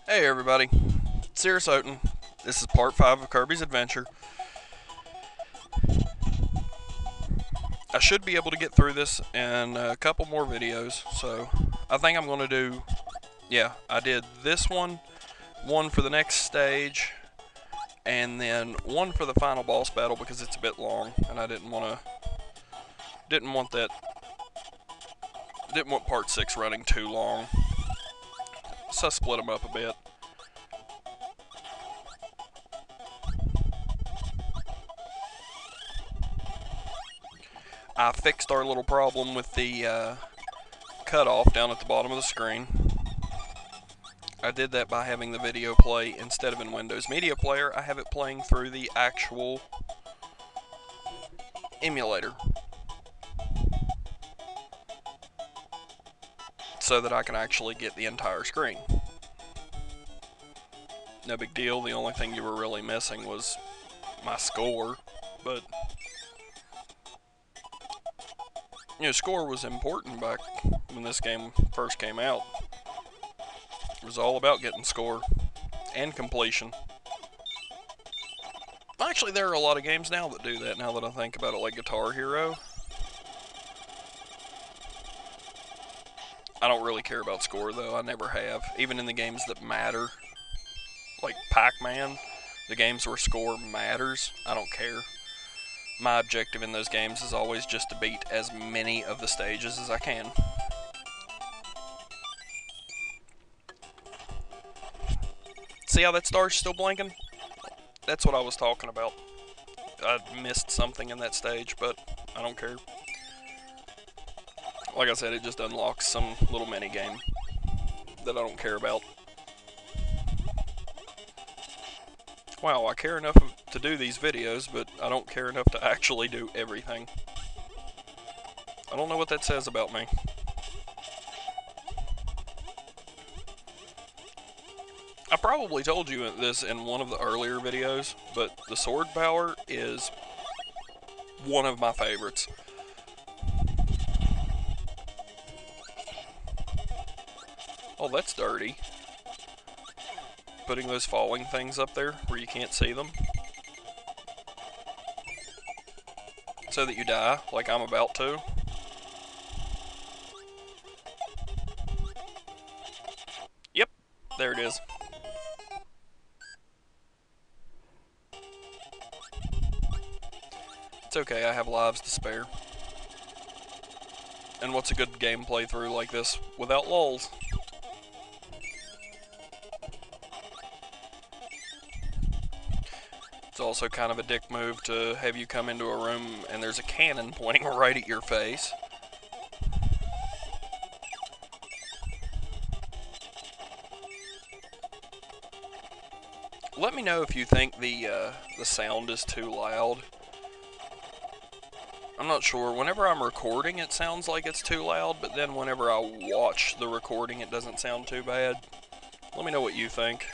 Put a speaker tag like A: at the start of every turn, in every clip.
A: Hey everybody, it's Sirius Oten. This is part 5 of Kirby's Adventure. I should be able to get through this in a couple more videos, so I think I'm going to do, I did this one for the next stage, and then one for the final boss battle because it's a bit long, and I didn't want part 6 running too long, so I split them up a bit. I fixed our little problem with the cutoff down at the bottom of the screen. I did that by having the video play instead of in Windows Media Player. I have it playing through the actual emulator so that I can actually get the entire screen. No big deal. The only thing you were really missing was my score, but score was important back when this game first came out. It was all about getting score and completion. Actually, there are a lot of games now that do that, now that I think about it, like Guitar Hero. I don't really care about score, though. I never have. Even in the games that matter, like Pac-Man, the games where score matters, I don't care. My objective in those games is always just to beat as many of the stages as I can. See how that star's still blinking? That's what I was talking about. I missed something in that stage, but I don't care. Like I said, it just unlocks some little mini game that I don't care about. Wow, I care enough to do these videos, but I don't care enough to actually do everything. I don't know what that says about me. I probably told you this in one of the earlier videos, but the sword power is one of my favorites. Oh, that's dirty. Putting those falling things up there where you can't see them, so that you die, like I'm about to. Yep, there it is. It's okay, I have lives to spare. And what's a good game playthrough like this without lulls? It's also kind of a dick move to have you come into a room and there's a cannon pointing right at your face. Let me know if you think the sound is too loud. I'm not sure. Whenever I'm recording, it sounds like it's too loud, but then whenever I watch the recording, it doesn't sound too bad. Let me know what you think.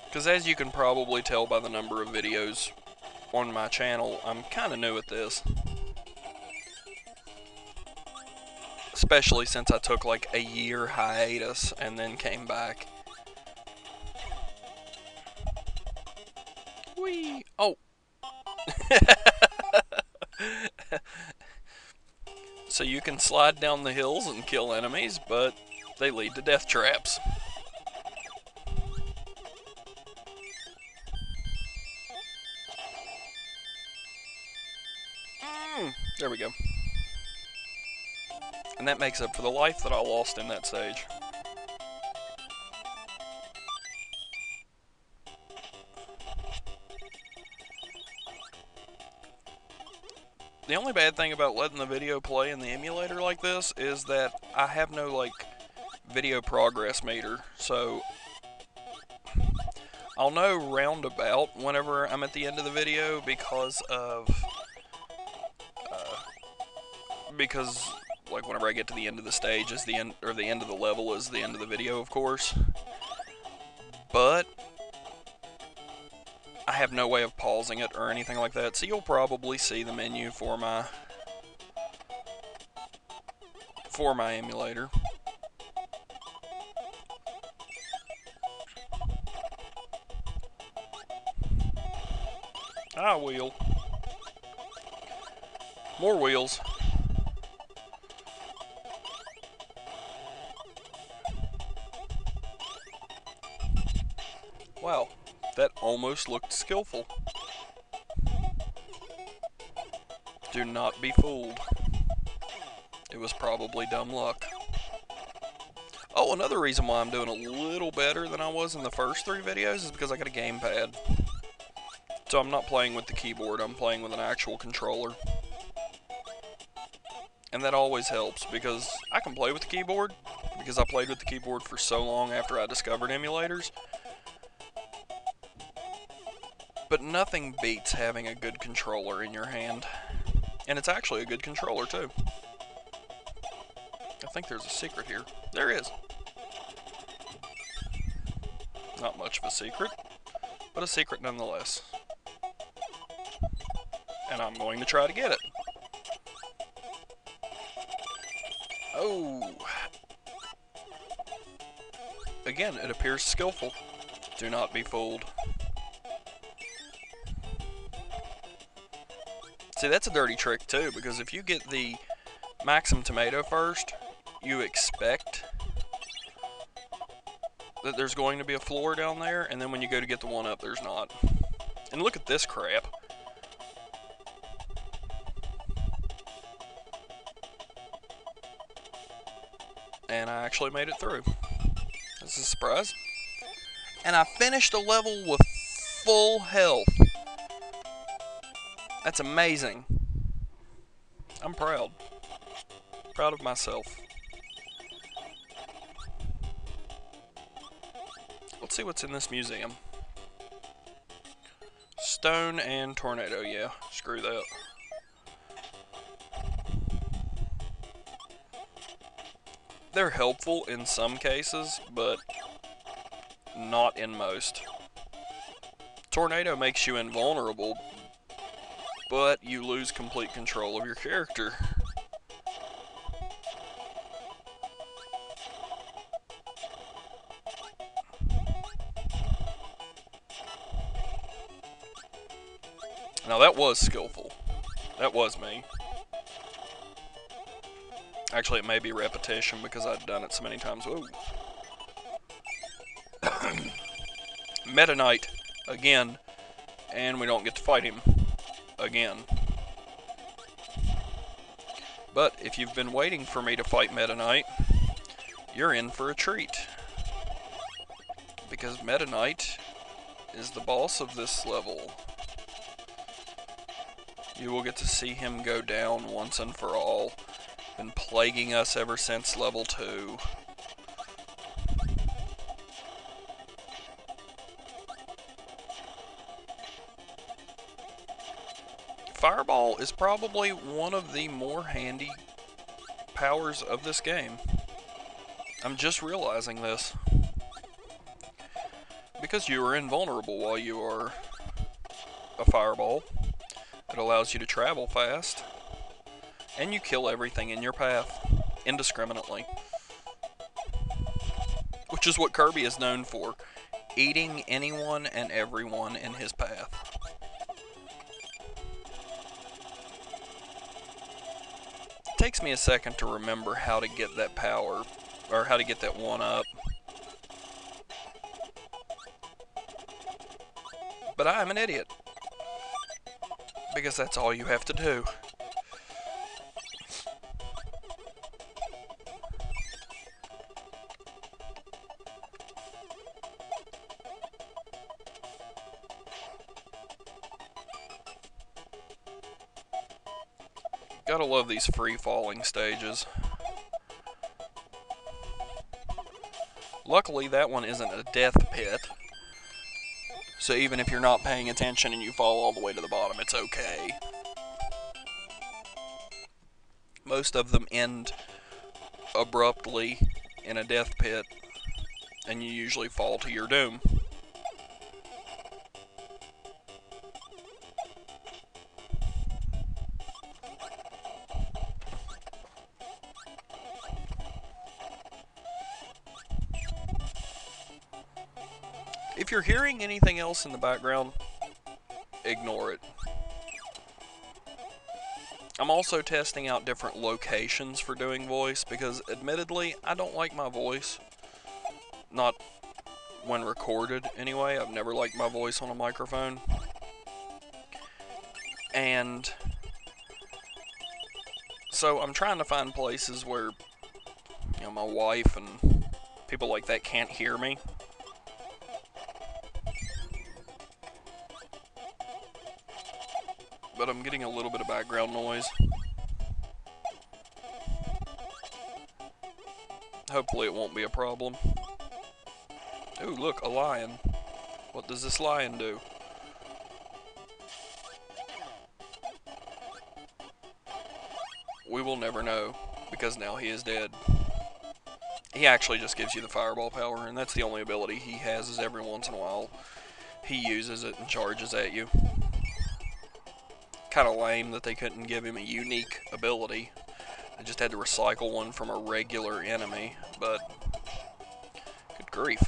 A: Because as you can probably tell by the number of videos on my channel, I'm kind of new at this. Especially since I took like a year hiatus and then came back. Whee! Oh! So you can slide down the hills and kill enemies, but they lead to death traps. There we go. And that makes up for the life that I lost in that stage. The only bad thing about letting the video play in the emulator like this is that I have no, like, video progress meter, so I'll know roundabout whenever I'm at the end of the video because like whenever I get to the end of the stage is the end, or the end of the level is the end of the video, of course. But I have no way of pausing it or anything like that, so you'll probably see the menu for for my emulator. Ah, wheel. More wheels. Wow, that almost looked skillful. Do not be fooled. It was probably dumb luck. Oh, another reason why I'm doing a little better than I was in the first 3 videos is because I got a gamepad. So I'm not playing with the keyboard, I'm playing with an actual controller. And that always helps because I can play with the keyboard because I played with the keyboard for so long after I discovered emulators. But nothing beats having a good controller in your hand. And it's actually a good controller too. I think there's a secret here. There is. Not much of a secret, but a secret nonetheless. And I'm going to try to get it. Oh. Again, it appears skillful. Do not be fooled. See, that's a dirty trick too, because if you get the Maxim Tomato first, you expect that there's going to be a floor down there, and then when you go to get the 1-up, there's not. And look at this crap. And I actually made it through. This is a surprise. And I finished a level with full health. That's amazing. I'm proud. Proud of myself. Let's see what's in this museum. Stone and tornado, yeah. Screw that. They're helpful in some cases, but not in most. Tornado makes you invulnerable, but you lose complete control of your character. Now that was skillful. That was me. Actually, it may be repetition because I've done it so many times. Whoa. Meta Knight again, and we don't get to fight him again. But if you've been waiting for me to fight Meta Knight, you're in for a treat. Because Meta Knight is the boss of this level. You will get to see him go down once and for all. Been plaguing us ever since level 2. Fireball is probably one of the more handy powers of this game. I'm just realizing this. Because you are invulnerable while you are a fireball. It allows you to travel fast. And you kill everything in your path indiscriminately. Which is what Kirby is known for. Eating anyone and everyone in his path. It takes me a second to remember how to get that power, or how to get that 1-up. But I am an idiot. Because that's all you have to do. Gotta love these free-falling stages. Luckily, that one isn't a death pit. So even if you're not paying attention and you fall all the way to the bottom, it's okay. Most of them end abruptly in a death pit, and you usually fall to your doom. If you're hearing anything else in the background, ignore it. I'm also testing out different locations for doing voice because, admittedly, I don't like my voice. Not when recorded, anyway. I've never liked my voice on a microphone. And so I'm trying to find places where, you know, my wife and people like that can't hear me. But I'm getting a little bit of background noise. Hopefully it won't be a problem. Ooh, look, a lion. What does this lion do? We will never know, because now he is dead. He actually just gives you the fireball power, and that's the only ability he has, is every once in a while he uses it and charges at you. Kind of lame that they couldn't give him a unique ability. They just had to recycle one from a regular enemy, but good grief.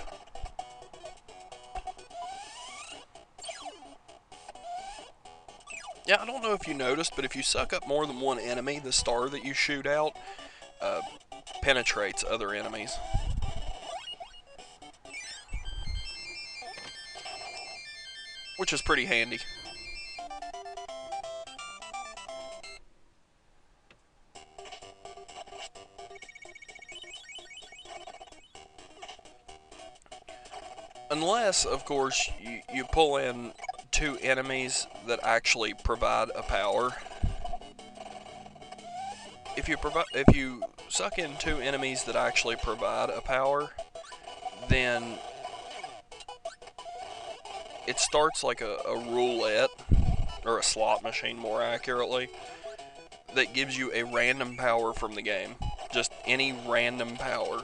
A: Yeah, I don't know if you noticed, but if you suck up more than one enemy, the star that you shoot out penetrates other enemies. Which is pretty handy. Unless, of course, you pull in 2 enemies that actually provide a power. If you suck in 2 enemies that actually provide a power, then it starts like a roulette, or a slot machine more accurately, that gives you a random power from the game. Just any random power.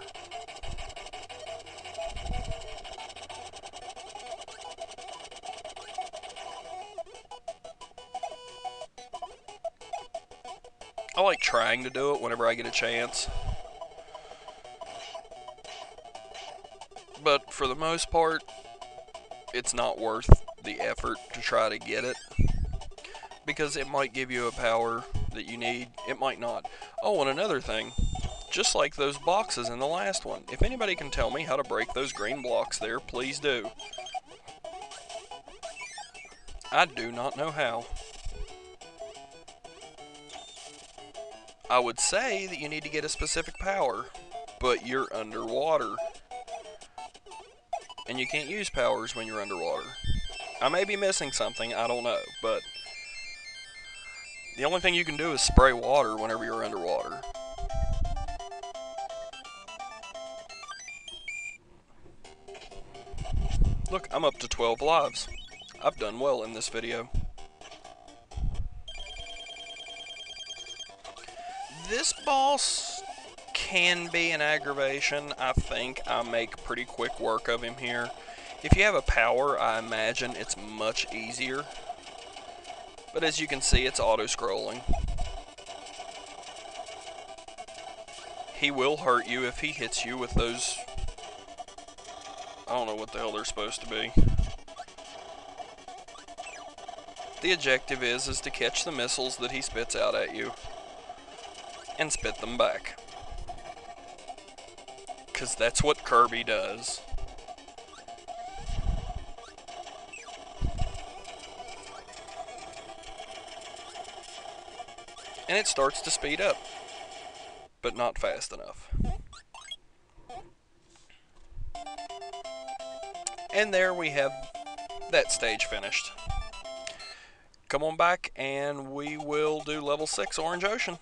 A: I like trying to do it whenever I get a chance. But for the most part, it's not worth the effort to try to get it. Because it might give you a power that you need. It might not. Oh, and another thing. Just like those boxes in the last one. If anybody can tell me how to break those green blocks there, please do. I do not know how. I would say that you need to get a specific power, but you're underwater. And you can't use powers when you're underwater. I may be missing something, I don't know, but the only thing you can do is spray water whenever you're underwater. Look, I'm up to 12 lives. I've done well in this video. This boss can be an aggravation. I think I make pretty quick work of him here. If you have a power, I imagine it's much easier. But as you can see, it's auto-scrolling. He will hurt you if he hits you with those... I don't know what the hell they're supposed to be. The objective is to catch the missiles that he spits out at you. And spit them back. Because that's what Kirby does. And it starts to speed up. But not fast enough. And there we have that stage finished. Come on back and we will do level 6 Orange Ocean.